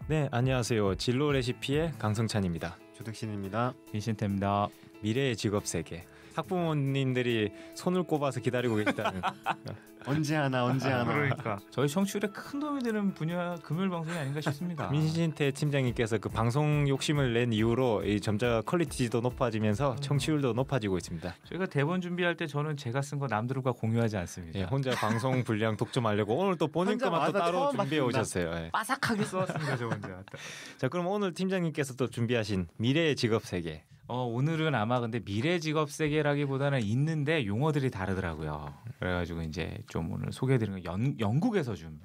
네, 안녕하세요. 진로 레시피의 강성찬입니다. 조득신입니다. 빈센트입니다. 미래의 직업 세계. 학부모님들이 손을 꼽아서 기다리고 계시다는. 언제 하나. 그러니까 저희 청취율에 큰 도움이 되는 분야 금요일 방송이 아닌가 싶습니다. 민신태 팀장님께서 그 방송 욕심을 낸 이후로 이 점자 퀄리티도 높아지면서 청취율도 높아지고 있습니다. 저희가 대본 준비할 때 저는 제가 쓴 거 남들과 공유하지 않습니다. 예, 혼자 방송 분량 독점하려고 오늘 또 본인 것만 또 따로 준비해 오셨어요. 예. 빠삭하게 써왔습니다, 저 혼자. 자, 그럼 오늘 팀장님께서 또 준비하신 미래의 직업 세계. 오늘은 아마 근데 미래 직업 세계라기보다는 있는데 용어들이 다르더라고요. 그래가지고 이제 좀 오늘 소개해드리는 건 영국에서 좀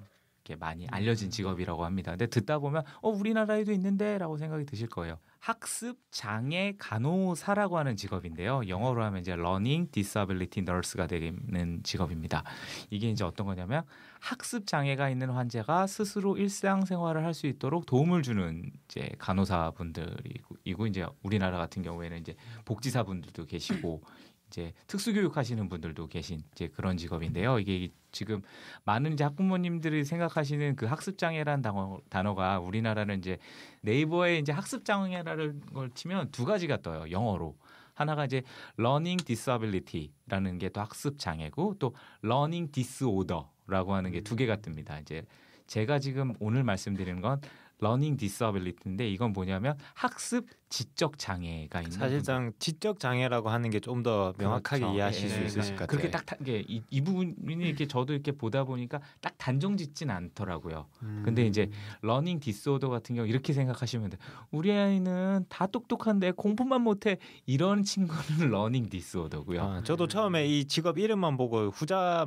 이렇게 많이 알려진 직업이라고 합니다. 근데 듣다 보면 우리나라에도 있는데라고 생각이 드실 거예요. 학습 장애 간호사라고 하는 직업인데요. 영어로 하면 이제 Learning Disability Nurse가 되는 직업입니다. 이게 이제 어떤 거냐면 학습 장애가 있는 환자가 스스로 일상생활을 할 수 있도록 도움을 주는 이제 간호사분들이고 이제 우리나라 같은 경우에는 이제 복지사분들도 계시고 이제 특수교육 하시는 분들도 계신 이제 그런 직업인데요. 이게 지금 많은 이제 학부모님들이 생각하시는 그 학습장애라는 단어가 우리나라는 이제 네이버에 이제 학습장애라는 걸 치면 두 가지가 떠요. 영어로. 하나가 이제 learning disability라는 게 또 학습장애고 또 learning disorder라고 하는 게 두 개가 뜹니다. 이제 제가 지금 오늘 말씀드리는 건 learning disability인데 이건 뭐냐면 학습 지적 장애가 있는 사실상 지적 장애라고 하는 게 좀 더 명확하게 그렇죠. 이해하실 수 있을 것 같아요. 그렇게 딱 이 부분이 이렇게 저도 이렇게 보다 보니까 딱 단정짓진 않더라고요. 근데 이제 learning disorder 같은 경우 이렇게 생각하시면 돼요. 우리 아이는 다 똑똑한데 공부만 못해 이런 친구는 learning disorder고요. 저도 처음에 이 직업 이름만 보고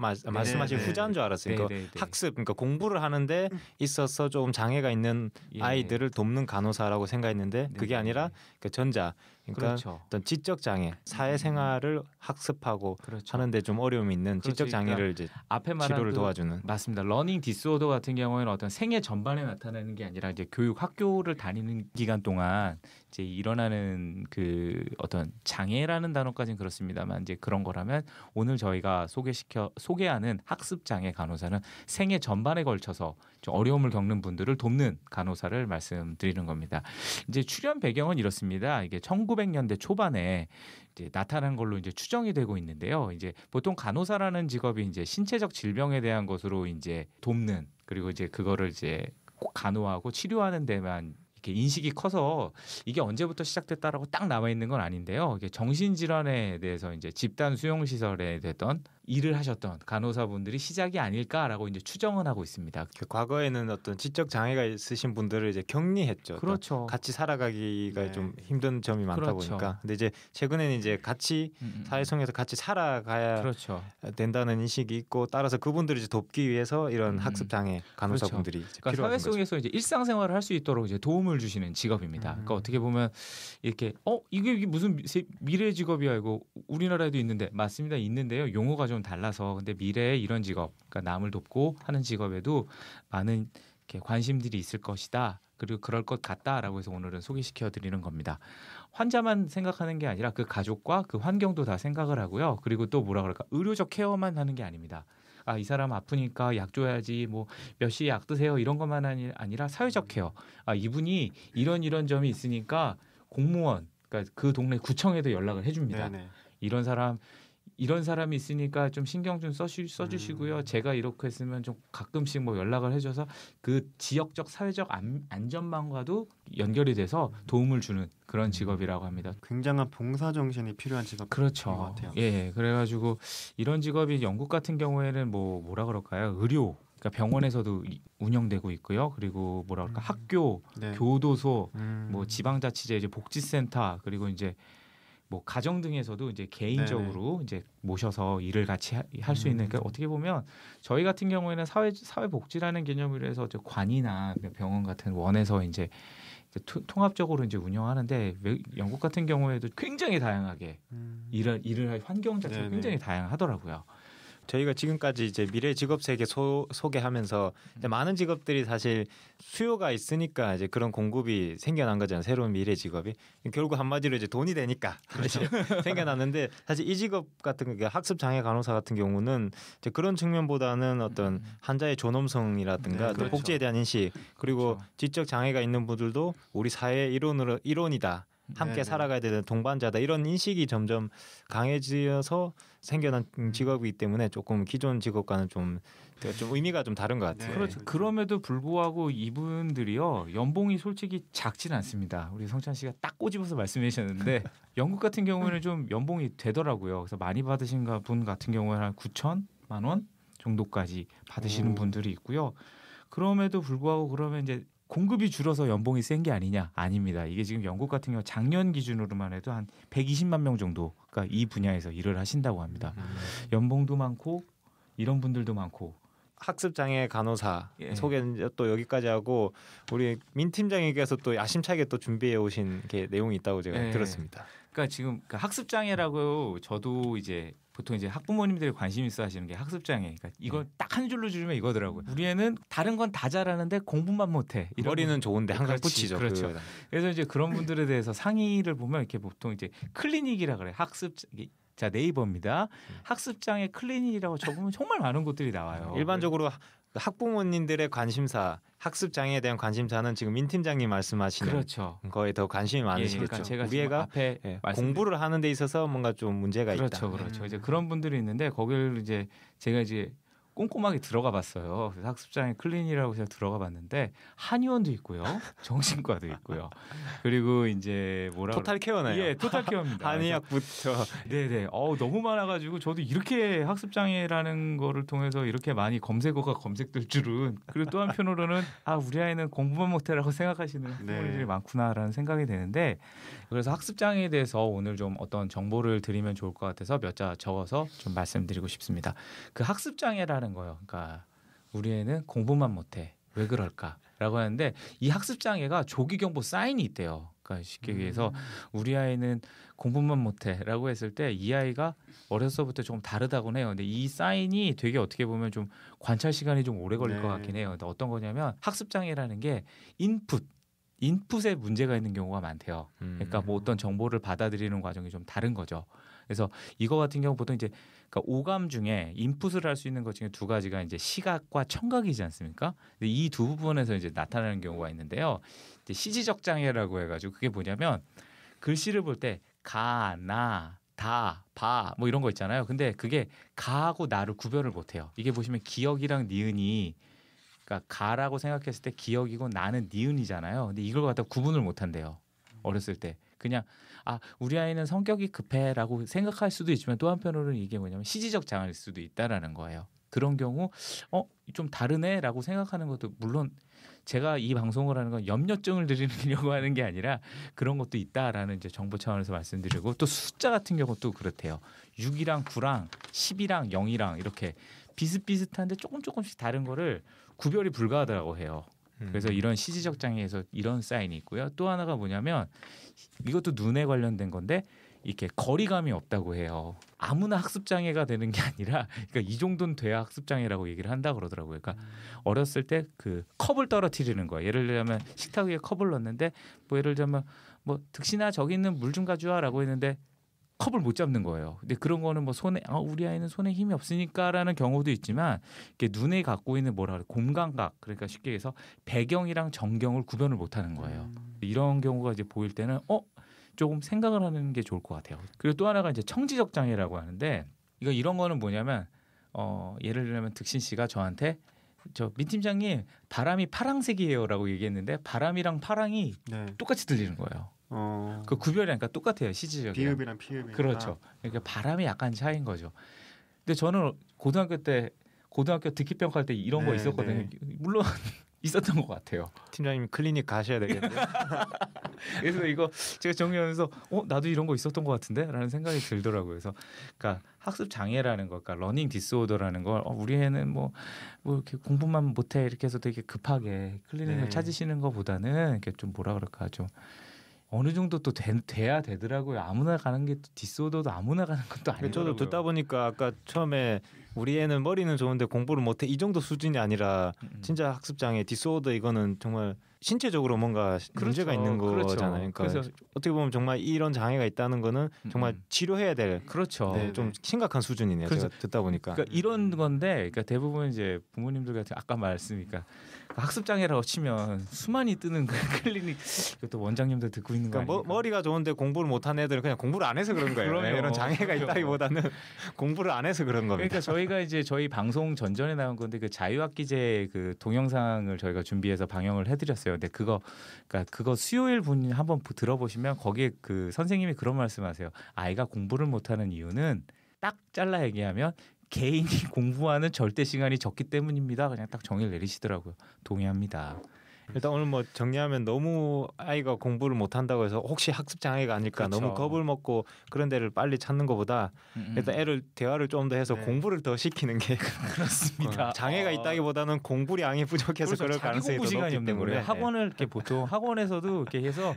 말씀하신 후자인 줄 알았어요. 그러니까 학습, 그러니까 공부를 하는데 있어서 좀 장애가 있는 아이들을 돕는 간호사라고 생각했는데 그게 아니라 그 전자, 그러니까 그렇죠. 어떤 지적 장애, 사회생활을 학습하고 그렇죠. 하는데 좀 어려움이 있는 지적 장애를 이제 앞에 치료를 도와주는. 맞습니다. 러닝 디스오더 같은 경우에는 어떤 생애 전반에 나타나는 게 아니라 이제 교육 학교를 다니는 기간 동안 이제 일어나는 그 어떤 장애라는 단어까지는 그렇습니다만 이제 그런 거라면 오늘 저희가 소개하는 학습 장애 간호사는 생애 전반에 걸쳐서 좀 어려움을 겪는 분들을 돕는 간호사를 말씀드리는 겁니다. 이제 출연 배경은 이렇습니다. 이게 1900년대 초반에 이제 나타난 걸로 이제 추정이 되고 있는데요. 이제 보통 간호사라는 직업이 이제 신체적 질병에 대한 것으로 이제 돕는, 그리고 이제 그거를 이제 간호하고 치료하는 데만 이렇게 인식이 커서 이게 언제부터 시작됐다라고 딱 남아 있는 건 아닌데요. 이게 정신질환에 대해서 이제 집단 수용시설에 됐던 일을 하셨던 간호사분들이 시작이 아닐까라고 이제 추정은 하고 있습니다. 과거에는 어떤 지적 장애가 있으신 분들을 이제 격리했죠. 그렇죠. 같이 살아가기가 좀 힘든 점이 많다 그렇죠. 보니까. 근데 이제 최근에는 이제 같이 사회 속에서 같이 살아가야 그렇죠. 된다는 인식이 있고, 따라서 그분들을 이제 돕기 위해서 이런 학습 장애 간호사분들이 그렇죠. 이제 그러니까 필요한 사회 속에서 이제 일상생활을 할 수 있도록 이제 도움을 주시는 직업입니다. 그러니까 어떻게 보면 이렇게 이게 무슨 미래 직업이야 이거 우리나라에도 있는데 맞습니다. 있는데요. 용어가 좀 달라서. 근데 미래에 이런 직업, 그러니까 남을 돕고 하는 직업에도 많은 이렇게 관심들이 있을 것이다. 그리고 그럴 것 같다라고 해서 오늘은 소개시켜 드리는 겁니다. 환자만 생각하는 게 아니라 그 가족과 그 환경도 다 생각을 하고요. 그리고 또 뭐라 그럴까? 의료적 케어만 하는 게 아닙니다. 이 사람 아프니까 약 줘야지, 뭐 몇 시에 약 드세요 이런 것만 아니라 사회적 케어. 이분이 이런 점이 있으니까 공무원, 그러니까 그 동네 구청에도 연락을 해줍니다. 네네. 이런 사람이 있으니까 좀 신경 좀 써주시고요. 제가 이렇게 했으면 좀 가끔씩 뭐 연락을 해줘서 그 지역적 사회적 안전망과도 연결이 돼서 도움을 주는 그런 직업이라고 합니다. 굉장한 봉사 정신이 필요한 직업인 그렇죠. 것 같아요. 예, 그래가지고 이런 직업이 영국 같은 경우에는 뭐라 그럴까요? 의료. 그러니까 병원에서도 운영되고 있고요. 그리고 뭐라 그럴까? 학교, 교도소, 뭐 지방자치제 이제 복지센터, 그리고 이제 뭐 가정 등에서도 이제 개인적으로 이제 모셔서 일을 같이 할 수 있는, 그러니까 어떻게 보면 저희 같은 경우에는 사회복지라는 개념으로 해서 관이나 병원 같은 원에서 이제 통합적으로 이제 운영하는데, 영국 같은 경우에도 굉장히 다양하게 일을 할 환경 자체가 굉장히 다양하더라고요. 저희가 지금까지 이제 미래 직업 세계 소개하면서 많은 직업들이 사실 수요가 있으니까 이제 그런 공급이 생겨난 거잖아요. 새로운 미래 직업이 결국 한마디로 이제 돈이 되니까 그렇죠. 생겨났는데 사실 이 직업 같은 게 학습 장애 간호사 같은 경우는 이제 그런 측면보다는 어떤 환자의 존엄성이라든가 네, 또 그렇죠. 복지에 대한 인식 그리고 그렇죠. 지적 장애가 있는 분들도 우리 사회의 일원이다. 함께 네네. 살아가야 되는 동반자다 이런 인식이 점점 강해지어서 생겨난 직업이기 때문에 조금 기존 직업과는 좀 의미가 좀 다른 것 같아요. 네. 그렇죠. 그럼에도 불구하고 이분들이요 연봉이 솔직히 작진 않습니다. 우리 성찬 씨가 딱 꼬집어서 말씀해 주셨는데 영국 같은 경우에는 좀 연봉이 되더라고요. 그래서 많이 받으신 분 같은 경우에는 한 9천만 원 정도까지 받으시는 분들이 있고요. 그럼에도 불구하고 그러면 이제 공급이 줄어서 연봉이 센 게 아니냐? 아닙니다. 이게 지금 영국 같은 경우 작년 기준으로만 해도 한 120만 명 정도가 이 분야에서 일을 하신다고 합니다. 연봉도 많고 이런 분들도 많고 학습 장애 간호사 예. 소개는 또 여기까지 하고 우리 민 팀장님께서 또 야심차게 또 준비해 오신 게 내용이 있다고 제가 예. 들었습니다. 그러니까 지금 학습 장애라고 저도 이제 보통 이제 학부모님들이 관심 있어 하시는 게 학습 장애. 그러니까 이걸 딱 한 줄로 줄이면 이거더라고요. 우리 애는 다른 건 다 잘하는데 공부만 못해. 머리는 좋은데 항상 그렇지, 붙이죠. 그렇죠. 그래서 이제 그런 분들에 대해서 상의를 보면 이렇게 보통 이제 클리닉이라 그래. 학습 자 네이버입니다. 학습 장애 클리닉이라고 적으면 정말 많은 곳들이 나와요. 일반적으로 학부모님들의 관심사, 학습 장애에 대한 관심사는 지금 민 팀장님 말씀하시는 그렇죠. 거에 더 관심이 많으시겠죠. 그러니까 제가 우리 애가 앞에 공부를 하는 데 있어서 뭔가 좀 문제가 그렇죠, 있다. 그렇죠. 이제 그런 분들이 있는데 거기를 이제 제가 이제 꼼꼼하게 들어가 봤어요. 그래서 학습장애 클리닉이라고 제가 들어가 봤는데 한의원도 있고요, 정신과도 있고요. 그리고 이제 뭐라 토탈 케어나요. 예, 토탈 케어입니다. 한의학부터 네네. 너무 많아가지고 저도 이렇게 학습장애라는 거를 통해서 이렇게 많이 검색어가 검색될 줄은 그리고 또 한편으로는 우리 아이는 공부만 못해라고 생각하시는 부모님들이 네. 많구나라는 생각이 되는데 그래서 학습장애에 대해서 오늘 좀 어떤 정보를 드리면 좋을 것 같아서 몇 자 적어서 좀 말씀드리고 싶습니다. 그 학습장애라는 거요. 그러니까 우리 애는 공부만 못해. 왜 그럴까라고 하는데 이 학습장애가 조기경보 사인이 있대요. 그러니까 쉽게 얘기해서 우리 아이는 공부만 못해라고 했을 때 이 아이가 어려서부터 조금 다르다고 해요. 근데 이 사인이 되게 어떻게 보면 좀 관찰 시간이 좀 오래 걸릴 것 같긴 해요. 근데 어떤 거냐면 학습장애라는 게 인풋에 문제가 있는 경우가 많대요. 그러니까 뭐 어떤 정보를 받아들이는 과정이 좀 다른 거죠. 그래서 이거 같은 경우 보통 이제 그러니까 오감 중에 인풋을 할 수 있는 것 중에 두 가지가 이제 시각과 청각이지 않습니까? 이 두 부분에서 이제 나타나는 경우가 있는데요. 이제 시지적 장애라고 해가지고 그게 뭐냐면 글씨를 볼 때 가, 나, 다, 바 뭐 이런 거 있잖아요. 근데 그게 가하고 나를 구별을 못해요. 이게 보시면 기억이랑 니은이 그러니까 가라고 생각했을 때 기억이고 나는 니은이잖아요. 근데 이걸 갖다 구분을 못한대요. 어렸을 때 그냥 우리 아이는 성격이 급해라고 생각할 수도 있지만 또 한편으로는 이게 뭐냐면 시지적 장애일 수도 있다라는 거예요. 그런 경우 좀 다르네라고 생각하는 것도 물론 제가 이 방송을 하는 건 염려증을 드리려고 하는 게 아니라 그런 것도 있다라는 이제 정보 차원에서 말씀드리고 또 숫자 같은 경우도 그렇대요. 6이랑 9랑 10이랑 0이랑 이렇게 비슷비슷한데 조금씩 다른 거를 구별이 불가하다고 해요. 그래서 이런 시지적 장애에서 이런 사인이 있고요. 또 하나가 뭐냐면 이것도 눈에 관련된 건데 이렇게 거리감이 없다고 해요. 아무나 학습 장애가 되는 게 아니라 그러니까 이 정도는 돼야 학습 장애라고 얘기를 한다 그러더라고요. 그러니까 어렸을 때 그 컵을 떨어뜨리는 거예요. 예를 들면 식탁 위에 컵을 넣는데 뭐 예를 들면 뭐 득신아 저기 있는 물 좀 가져와라고 했는데 컵을 못 잡는 거예요. 근데 그런 거는 뭐 손에 우리 아이는 손에 힘이 없으니까라는 경우도 있지만 이게 눈에 갖고 있는 뭐라 그래 공감각 그러니까 쉽게 해서 배경이랑 정경을 구별을 못 하는 거예요. 이런 경우가 이제 보일 때는 조금 생각을 하는 게 좋을 것 같아요. 그리고 또 하나가 이제 청지적 장애라고 하는데 이런 거는 뭐냐면 예를 들면 득신 씨가 저한테 민 팀장님 바람이 파랑색이에요라고 얘기했는데 바람이랑 파랑이 똑같이 들리는 거예요. 그 구별이 그러니까 똑같아요. 시지적이랑 비읍이랑 피읍이 그렇죠. 그러니까 바람이 약간 차이인 거죠. 근데 저는 고등학교 듣기 평가할 때 이런 거 있었거든요. 물론 있었던 것 같아요. 팀장님 클리닉 가셔야 되겠는데. 그래서 이거 제가 정리하면서 나도 이런 거 있었던 것 같은데라는 생각이 들더라고요. 그래서 그러니까 학습 장애라는 거, 그러니까 러닝 디스오더라는 걸 우리 애는 뭐 이렇게 공부만 못해 이렇게 해서 되게 급하게 클리닉을 찾으시는 것보다는 이렇게 좀 뭐라 그럴까 좀 어느 정도 또 돼야 되더라고요. 아무나 가는 게 디스오더도 아무나 가는 것도 아니더라고요. 저도 듣다 보니까 아까 처음에 우리 애는 머리는 좋은데 공부를 못해 이 정도 수준이 아니라 진짜 학습장애 디스오더 이거는 정말 신체적으로 뭔가 문제가 있는 거잖아요. 그러니까 그래서 어떻게 보면 정말 이런 장애가 있다는 거는 정말 치료해야 될 그렇죠. 네, 좀 심각한 수준이네요. 제가 듣다 보니까. 그러니까 이런 건데, 그러니까 대부분 이제 부모님들 같은 아까 말했으니까 학습 장애라고 치면 수많이 뜨는 그 클리닉 그것도 원장님들 듣고 있는 거 아니에요? 머리가 좋은데 공부를 못하는 애들은 그냥 공부를 안 해서 그런 거예요. 이런 장애가 있다기보다는 공부를 안 해서 그런 겁니다. 그러니까 저희가 이제 저희 방송 전전에 나온 건데 그 자유학기제 그 동영상을 저희가 준비해서 방영을 해드렸어요. 근데 그거 수요일 분 한번 들어보시면 거기에 그 선생님이 그런 말씀하세요. 아이가 공부를 못하는 이유는 딱 잘라 얘기하면 개인이 공부하는 절대 시간이 적기 때문입니다. 그냥 딱 정의를 내리시더라고요. 동의합니다. 일단 오늘 뭐 정리하면 너무 아이가 공부를 못한다고 해서 혹시 학습 장애가 아닐까 그렇죠. 너무 겁을 먹고 그런 데를 빨리 찾는 것보다 일단 애를 대화를 좀 더 해서 공부를 더 시키는 게 그렇습니다. 장애가 있다기보다는 공부량이 부족해서 그럴 가능성이 더 높기 때문에 학원을 이렇게 보통 학원에서도 이렇게 해서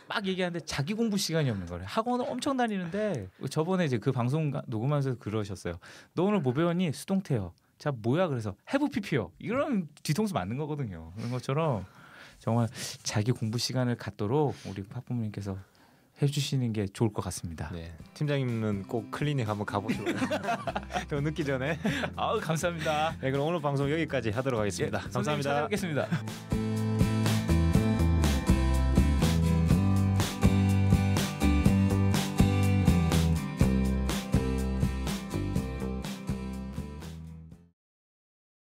막 얘기하는데 자기 공부 시간이 없는 거래요. 학원을 엄청 다니는데 저번에 이제 그 방송 녹음하면서 그러셨어요. 너 오늘 뭐 배웠니? 수동태요. 자 뭐야 그래서 해부 PP요. 이런 뒤통수 맞는 거거든요. 그런 것처럼 정말 자기 공부 시간을 갖도록 우리 학부모님께서 해주시는 게 좋을 것 같습니다. 네. 팀장님은 꼭 클리닉 한번 가보시고요. 더 늦기 전에. 아우 감사합니다. 네, 그럼 오늘 방송 여기까지 하도록 하겠습니다. 예, 감사합니다. 찾아뵙겠습니다.